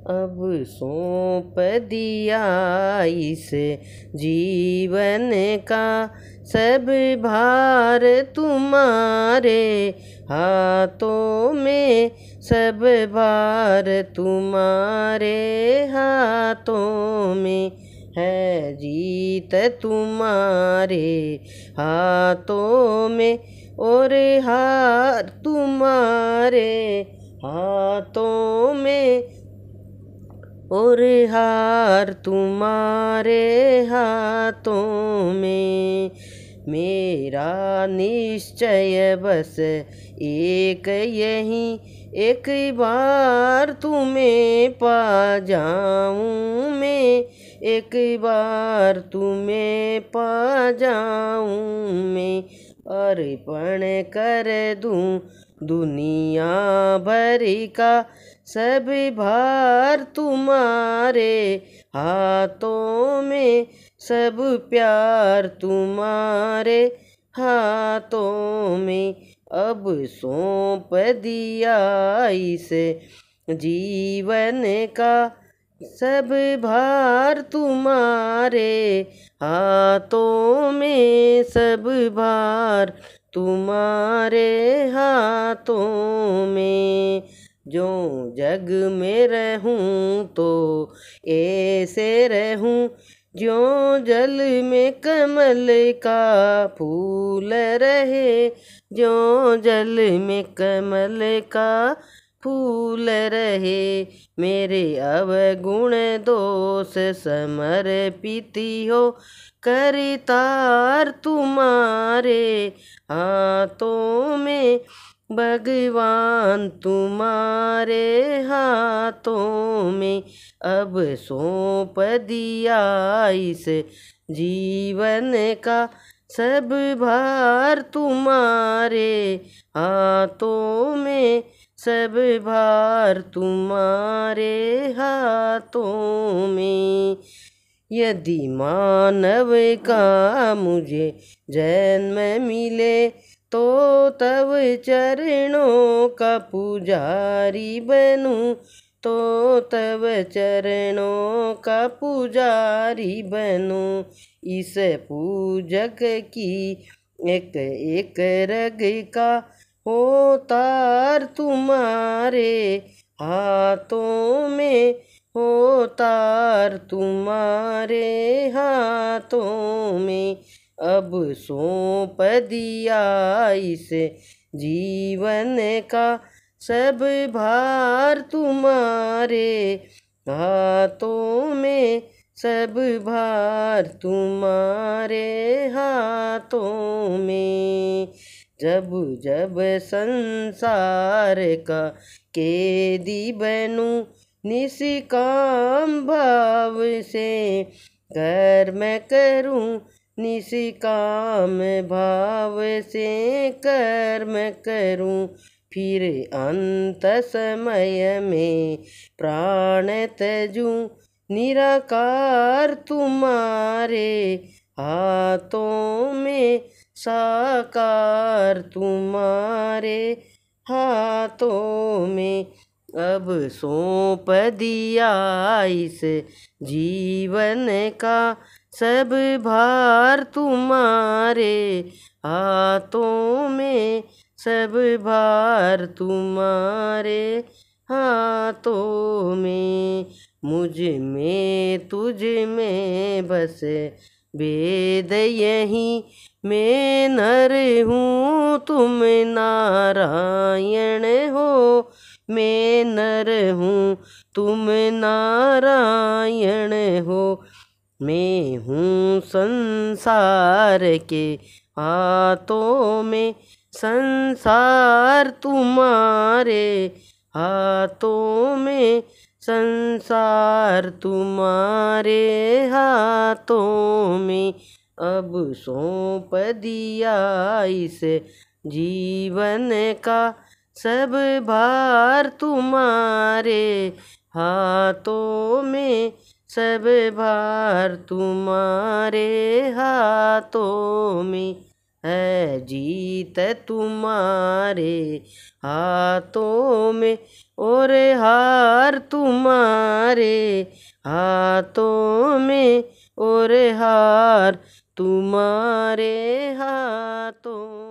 अब सौंप दिया इस जीवन का सब भार तुम्हारे हाथों में, सब भार तुम्हारे हाथों में है, जीत तुम्हारे हाथों में और हार तुम्हारे हाथों में और हार तुम्हारे हाथों में। मेरा निश्चय बस एक यही, एक बार तुम्हें पा जाऊं मैं, एक बार तुम्हें पा जाऊं मैं। अर्पण कर दूं दुनिया भर का सब भार तुम्हारे हाथों में, सब प्यार तुम्हारे हाथों में। अब सौंप दिया इस जीवन का सब भार तुम्हारे हाथों में, सब भार तुम्हारे हाथों में। जो जग में रहूं तो ऐसे रहूं, जो जल में कमल का फूल रहे, जो जल में कमल का फूल रहे। मेरे अवगुण दोष समर्पित हो करतार तुम्हारे हाथों में, भगवान तुम्हारे हाथों में। अब सौंप दिया इस जीवन का सब भार तुम्हारे हाथों में, सब भार तुम्हारे हाथों में। यदि मानव का मुझे जन्म मिले तो तब चरणों का पुजारी बनूं, तो तब चरणों का पुजारी बनूं। इस पूजक की एक एक रग का हो तार तुम्हारे हाथों में, हो तार तुम्हारे हाथों में। अब सौंप दिया इस जीवन का सब भार तुम्हारे हाथों में, सब भार तुम्हारे हाथों में। जब जब संसार का कैदी बनूं, निष्काम भाव से कर्म करूं, निष्काम भाव से कर्म करूं। फिर अंत समय में प्राण त्यजूं, निराकार तुम्हारे हाथों में, साकार तुम्हारे हाथों में। अब सौंप दिया इस जीवन का सब भार तुम्हारे हाथों में, सब भार तुम्हारे हाथों में। मुझ में तुझ में बस भेद यही, मैं नर हूँ तुम नारायण हो, मैं नर हूँ तुम नारायण हो। मैं हूँ संसार के हाथों में, संसार तुम्हारे हाथों में, संसार तुम्हारे हाथों में। अब सौंप दिया इस जीवन का सब भार तुम्हारे हाथों में, सब भार तुम्हारे हाथों में। है जीत तुम्हारे हाथों में और हार तुम्हारे हाथों में और हार तुम्हारे हाथों